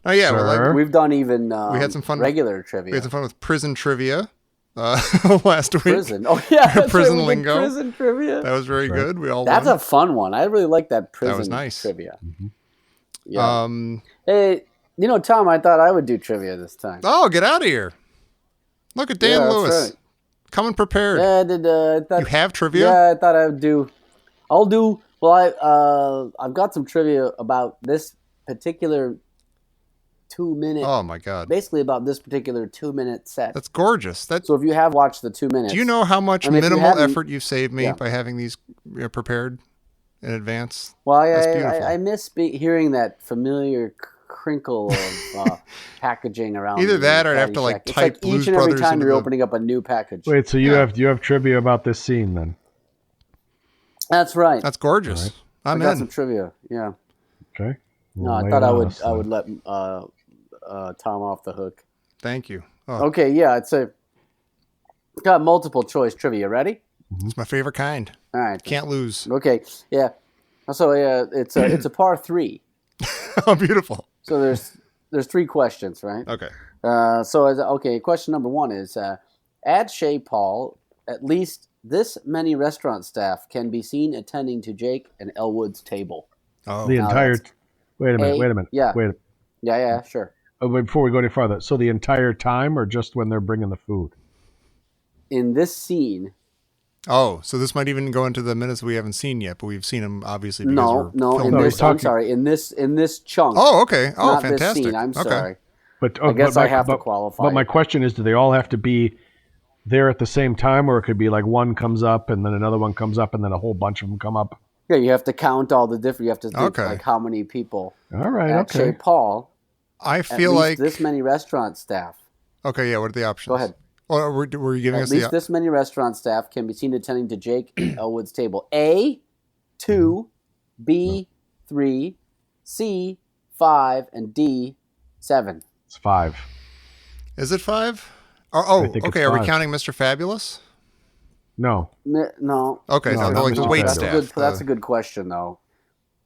Oh yeah, Sir? well, like, We've done even We had some fun- regular trivia. we had some fun with prison trivia last week. Prison. Oh yeah, that's Prison right, we did lingo. Prison trivia. That was very good. We all That's won. a fun one. I really like that prison was nice. trivia. Mm-hmm. Yeah. Hey, Tom, I thought I would do trivia this time. Oh, get out of here! Look at Dan Yeah, that's Lewis. right. Coming prepared. Yeah, I did. I thought, You have trivia? Yeah, I thought I would do. I'll do. Well, I've got some trivia about this particular 2-minute. Oh my God, Basically about this particular 2-minute set. that's gorgeous. That's. So if you have watched the 2 minutes, Do you know how much I mean, if you minimal haven't- effort you've saved me Yeah. by having these prepared in advance? Well, That's beautiful. I miss hearing that familiar crinkle of packaging around. Either the that or I'd have to, Caddyshack. like, It's type like Blues each and every Brothers time into you're the- opening up a new package. Wait, so you Yeah. have trivia about this scene then? That's right. That's gorgeous. All right. I'm I got in. some trivia. Yeah. Okay. No, Well, I lay thought it I on would. us I then. would let Tom off the hook. Thank you. Oh, Okay. Yeah. It's got multiple choice trivia. Ready? it's my favorite kind. All right. Can't lose. Okay. Yeah. So it's a par 3. Oh, beautiful. So there's 3 questions, right? Okay. Question number 1 is, at Chez Paul, at least this many restaurant staff can be seen attending to Jake and Elwood's table. Oh, The Now entire. that's Wait a minute. yeah. Wait. Yeah, sure. Wait, before we go any farther, so the entire time, or just when they're bringing the food? In this scene, oh, so this might even go into the minutes we haven't seen yet, but we've seen them obviously. Because no, we're in filming. No, this. he's I'm talking- sorry. In this chunk. Oh, okay. Oh, not fantastic. This scene. I'm okay. sorry. But I guess I have to but qualify. But my it. question is, do they all have to be there at the same time, or it could be like one comes up and then another one comes up and then a whole bunch of them come up? Yeah, you have to count all the different. You have to think Okay. like how many people All right. at Chez Okay. Paul. I At feel least like. this many restaurant staff. Okay, yeah. What are the options? Go ahead. Or were you giving At us least the? this many restaurant staff can be seen attending to Jake Elwood's table. A, 2, B, 3, C, 5, and D, 7. It's 5. Is it 5? Oh, I think it's okay. Are we 5. counting Mr. Fabulous? No. No. Okay, No, so not like the Mr. wait Fabulous. staff. That's a good question, though.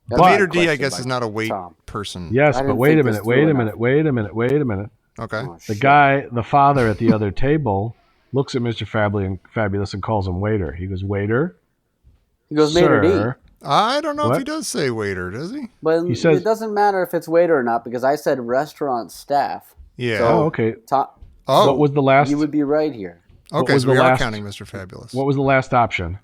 The But- waiter D, I Question guess, by is not a wait Tom. person. Yes, I but didn't wait think a this minute. through Wait a enough. minute. Wait a minute. Wait a minute. Okay. Oh, The shit. guy, the father at the other table, looks at Mr. Fabulous and calls him waiter. He goes, waiter, He goes Mater D. sir. I don't know if What? he does say waiter, does he? But He says- it doesn't matter if it's waiter or not because I said restaurant staff. Yeah. Oh, okay. oh, What was the last? You would be right here. okay, was so we the are last- counting Mr. Fabulous. What was the last option?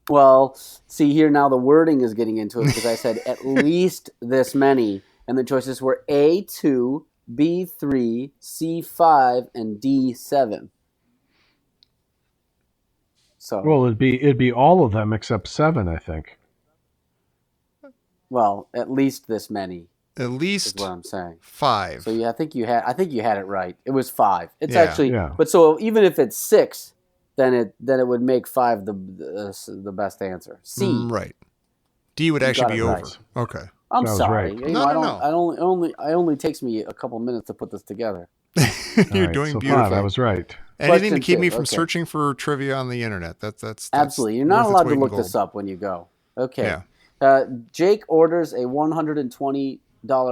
Well, see here now the wording is getting into it because I said at least this many, and the choices were A2, B3, C5, and D7. So, Well, it'd be all of them except 7, I think. well, at least this many At is least what I'm saying. 5. So yeah, I think you had it right. It was 5. It's Yeah. actually, Yeah. but so even if it's 6, then it would make 5 the best answer. C. Right. D would You actually got be it over. right. Okay. I'm That was sorry. right. You No, know, no, I don't. It only takes me a couple minutes to put this together. All You're right, doing so beautiful. 5, I was right. Anything to Question keep me 2, from okay. searching for trivia on the internet. That's Absolutely. You're not worth its allowed to weight in look gold. this up when you go. Okay. Yeah. Jake orders a $120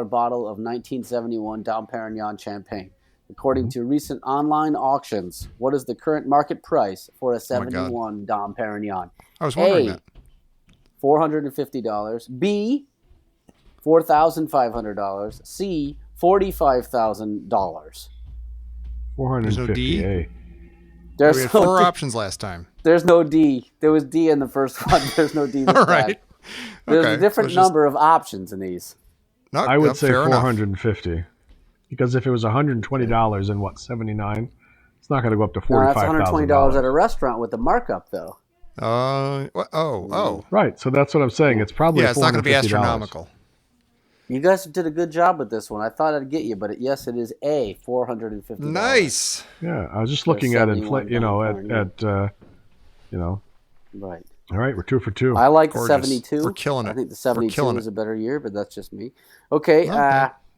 bottle of 1971 Dom Perignon champagne. According to recent online auctions, what is the current market price for a Oh my God. 71 Dom Perignon? I was wondering A, that. $450. B, $4,500. C, $45,000. There's no D? 450. There's We had no 4 D. options last time. There's no D. There was D in the first one. There's no D this All time. right. There's Okay, a different so it's just- number of options in these. No, I would say fair enough. 450, because if it was $120 and what 79, it's not going to go up to Now that's $45,000. $120 at a restaurant with the markup, though. Oh. Right, so that's what I'm saying. It's probably Yeah, it's not going to be $450. astronomical. You guys did a good job with this one. I thought I'd get you, but yes, it is A, $450. Nice. Yeah, I was just looking at $71 Right. All right, we're 2 for 2. I like the Gorgeous. 72. We're killing it. I think the We're 72 killing is it. a better year, but that's just me. Okay.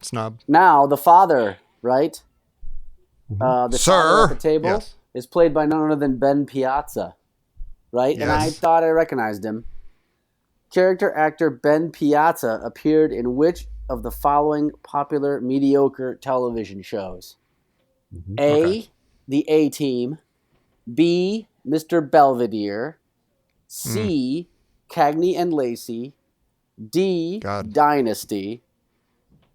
Snob. Now, the father, right? The Sir. father at the table Yes. is played by none other than Ben Piazza, right? And I Yes. thought I recognized him. Character actor Ben Piazza appeared in which of the following popular mediocre television shows? A, Okay. The A-Team. B, Mr. Belvedere. C, Cagney and Lacey. D, God. Dynasty.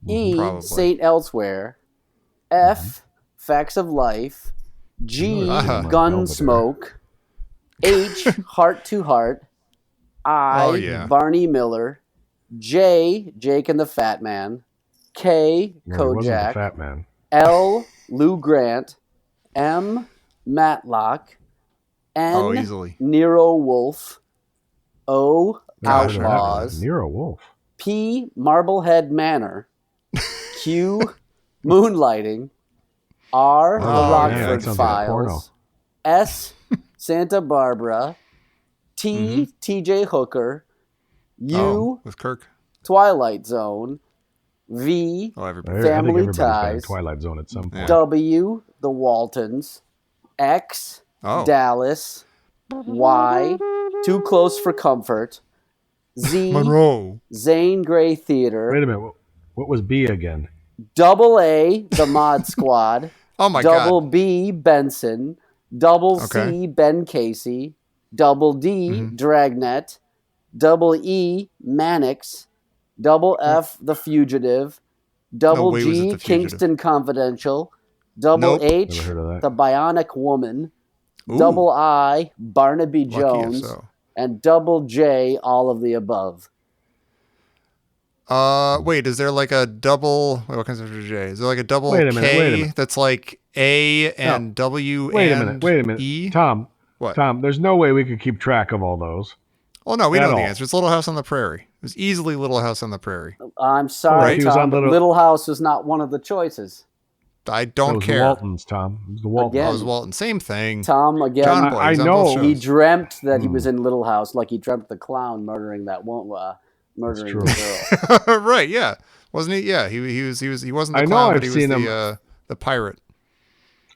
E, Probably. St. Elsewhere. F, Facts of Life. G, Uh-huh. Gunsmoke. H, Heart to Heart. I, Oh, yeah. Barney Miller. J, Jake and the Fat Man. K, No, he wasn't the Kojak. fat man. L, Lou Grant. M, Matlock. N, Oh, easily. Nero Wolf. O, Gosh, I Outlaws. Nero Wolf. P, Marblehead Manor. Q, Moonlighting. R, The Oh, yeah, Rockford that sounds like a porno. Files. S, Santa Barbara. T, T.J. Hooker. U, Oh, with Kirk. Twilight Zone. V, Oh, I everybody. think Family everybody's been in Ties. Twilight Zone at some point. W, The Waltons. X, Oh. Dallas. Y, Too Close for Comfort. Z, Monroe. Zane Grey Theater. Wait a minute. What was B again? Double A, The Mod Squad. Oh, my Double God. B, Benson. Double C, Okay. Ben Casey. Double D, Dragnet. Double E, Mannix. Double F, The Fugitive. Double way was it G, The Fugitive. Kingston Confidential. Double Nope. H, Never heard of that. The Bionic Woman. Ooh, Double I, Barnaby lucky if Jones. so. And double J, all of the above. Wait, is there like a double? Wait, what comes after J? Is there like a double Wait a minute, K wait a minute. that's like A and W Wait and a minute. E? Tom, What? Tom, there's no way we could keep track of all those. Oh no, we At know the all. answer. It's Little House on the Prairie. It was easily Little House on the Prairie. I'm sorry, Right. He was Tom, on but Little- Little House was not one of the choices. I It don't was care. the Waltons, Tom. It was the Waltons. Again. Oh, it was Walton. Same thing. Tom, again, John Boy. I he's on know. both he shows. dreamt that he was in Little House, like he dreamt the clown murdering that murdering true. the girl. Right? Yeah. Wasn't he? Yeah. He wasn't the I know clown, I've but he was seen the pirate.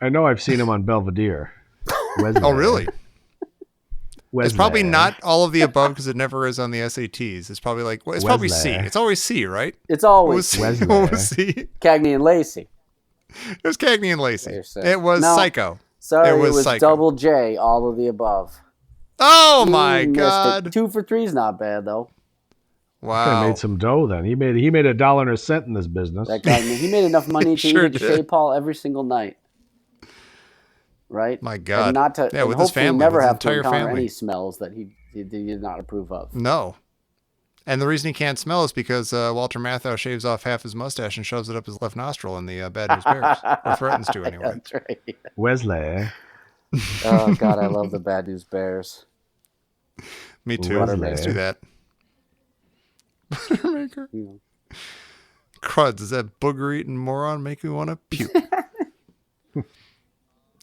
I know I've seen him on Belvedere. Wesley. Oh, really? Wesley. It's probably not all of the above because it never is on the SATs. It's probably like it's probably C. Wesley. It's always C, right? It's What always was C? Wesley. What was C? Cagney and Lacey. It was Cagney and Lacey. You're saying. It was No. Psycho. Sorry, It it was was Psycho. double J, all of the above. Oh You my missed it. God! 2 for 3 is not bad, though. Guy Wow. made some dough then. He made $1.01 in this business. That guy, he made enough money to Sure eat at did. Chez Paul every single night. Right? My God. And not to, Yeah, and with his hopefully family, never with his have to entire encounter family. any smells that he did not approve of. No. And the reason he can't smell is because Walter Matthau shaves off half his mustache and shoves it up his left nostril in the Bad News Bears, or threatens to anyway. That's right. Wesley. Oh, God, I love the Bad News Bears. Me too. Wesley. Let's do that. Buttermaker. You know. Cruds, does that booger eating moron make me want to puke?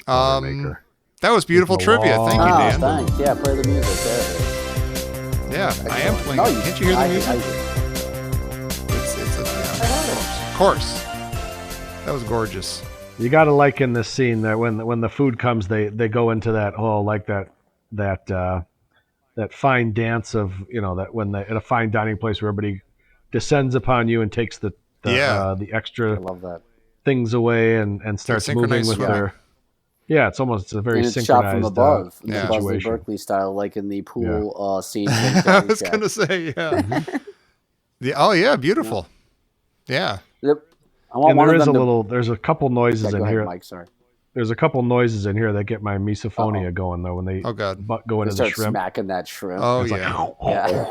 Buttermaker. That was beautiful With trivia. Malone. Thank you, Oh, Dan. thanks. Yeah, play the music. There it is. Yeah, I am playing. No, it. Can't you hear the I music? do. Of course. That was gorgeous. You got to like in this scene that when the food comes, they go into that whole like that fine dance of that when they at a fine dining place where everybody descends upon you and takes the Yeah. extra I love that. things away and starts moving synchronized with swimming. their it's a very And it's shot synchronized from above, yeah. the Buzzley situation. Berkeley style, like in the pool scene. I was gonna say, yeah. Oh yeah, beautiful. Yeah. Yep. I want And one there of is them to- there's a couple noises Yeah, in go here. ahead, Mike. Sorry. There's a couple noises in here that get my misophonia going though when they Oh, God. go into the Start shrimp. smacking that shrimp. Oh, It's yeah. like, Yeah.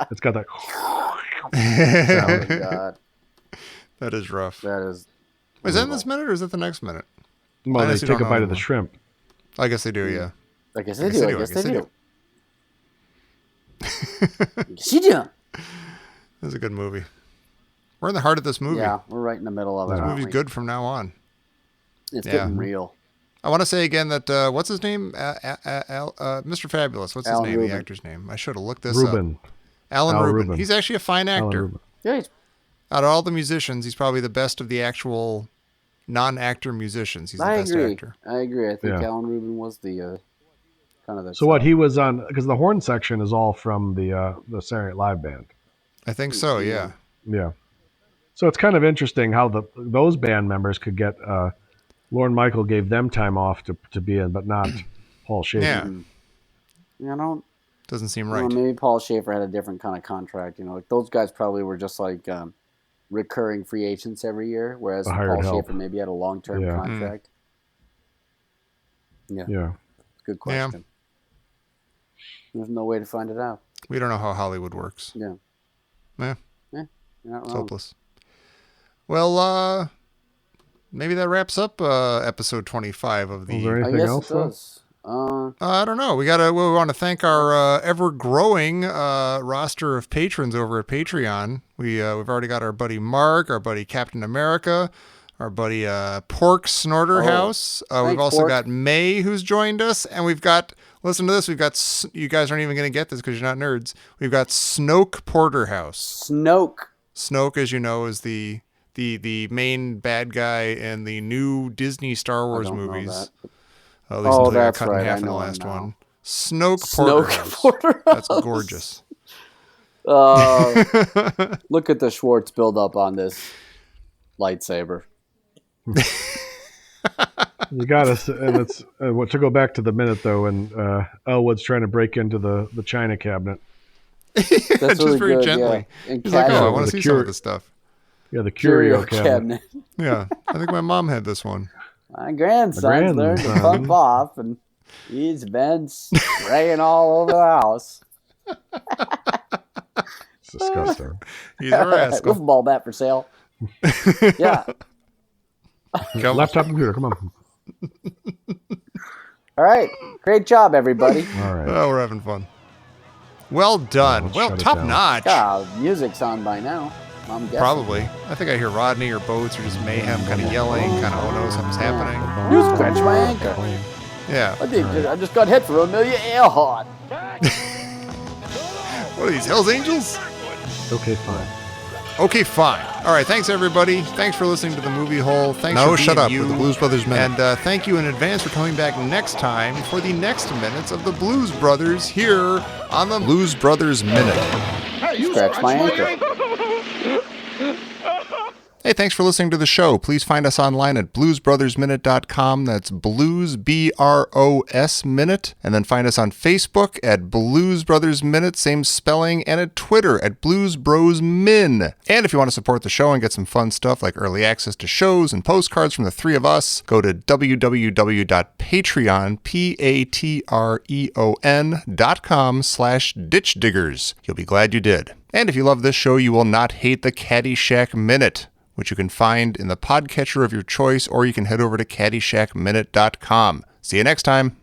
it's got that. Oh sound. my God. That is rough. That is. Is that in this minute or is that the next minute? Well, I they honestly take a don't bite know of the anymore. shrimp. I guess they do, yeah. I guess they do. I guess they do. She do. This is a good movie. We're in the heart of this movie. Yeah, we're right in the middle of it. This aren't movie's we? good from now on. It's Yeah. getting real. I want to say again that, what's his name? Mr. Fabulous. What's his Alan name? Rubin. The actor's name. I should have looked this up. Reuben. Alan Al Rubin. Rubin. He's actually a fine Alan actor. Reuben. Yeah, Out of all the musicians, he's probably the best of the actual non-actor musicians. He's the I best agree. actor. I agree. I think Yeah. Alan Rubin was the kind of the. So what he was on, because the horn section is all from the Saturday Night Live band. I think so, yeah. Yeah. So it's kind of interesting how those band members could get. Lorne Michael gave them time off to be in, but not Paul Schaefer. Yeah. You know, Doesn't seem well, right. maybe Paul Schaefer had a different kind of contract. You know, like those guys probably were just like recurring free agents every year, whereas A hired Paul help. Schaefer maybe had a long-term Yeah. contract. Yeah. Good question. There's no way to find it out. We don't know how Hollywood works. Yeah. Yeah, You're not it's wrong. hopeless. Well, maybe that wraps up episode 25 of Was there the... I anything guess else? it though? does. I don't know. We want to thank our ever-growing roster of patrons over at Patreon. We've already got our buddy Mark, our buddy Captain America, our buddy Pork Snorter House. We've thanks, also Pork. got May, who's joined us, and we've got. Listen to this. We've got. You guys aren't even going to get this because you're not nerds. We've got Snoke Porterhouse. Snoke. Snoke, as you know, is the main bad guy in the new Disney Star Wars don't know movies. that. At least until they got that's cut in right. half I in the know him last now. one. Snoke Snoke Porterhouse. Porterhouse. That's gorgeous. Look at the Schwartz build-up on this lightsaber. You got us, and it's to go back to the minute though, when Elwood's trying to break into the china cabinet. That's Just really very good, gently. yeah. And He's like, oh, I casual. want to The see some of cure- this stuff. Yeah, the curio cabinet. Yeah, I think my mom had this one. My grandson's learned to grandson. pump off, and he's been spraying all over the house. It's disgusting. He's a rascal. Wiffle ball bat for sale. Yeah. Come- Laptop computer, come on. All right. Great job, everybody. All right. Oh, we're having fun. Well done. Let's Well, shut it top down. notch. Music's on by now. I'm guessing. Probably. I think I hear Rodney or Boats or just mayhem kind of yelling, kind of, oh no, something's happening. You scratched my ankle. Yeah. I just got hit for a million air hot. What are these, Hell's Angels? Okay, fine. Okay, fine. All right, thanks everybody. Thanks for listening to the Movie Hole. Thanks for being shut up you. with the Blues Brothers Minute. And thank you in advance for coming back next time for the next minutes of the Blues Brothers here on the Blues Brothers Minute. Scratch my ankle. Hey, thanks for listening to the show. Please find us online at bluesbrothersminute.com. That's Blues, B-R-O-S Minute. And then find us on Facebook at Blues Brothers Minute, same spelling, and at Twitter at Blues Bros Min. And if you want to support the show and get some fun stuff like early access to shows and postcards from the three of us, go to www.patreon, patreon.com/ditchdiggers. You'll be glad you did. And if you love this show, you will not hate the Caddyshack Minute, which you can find in the podcatcher of your choice, or you can head over to caddyshackminute.com. See you next time.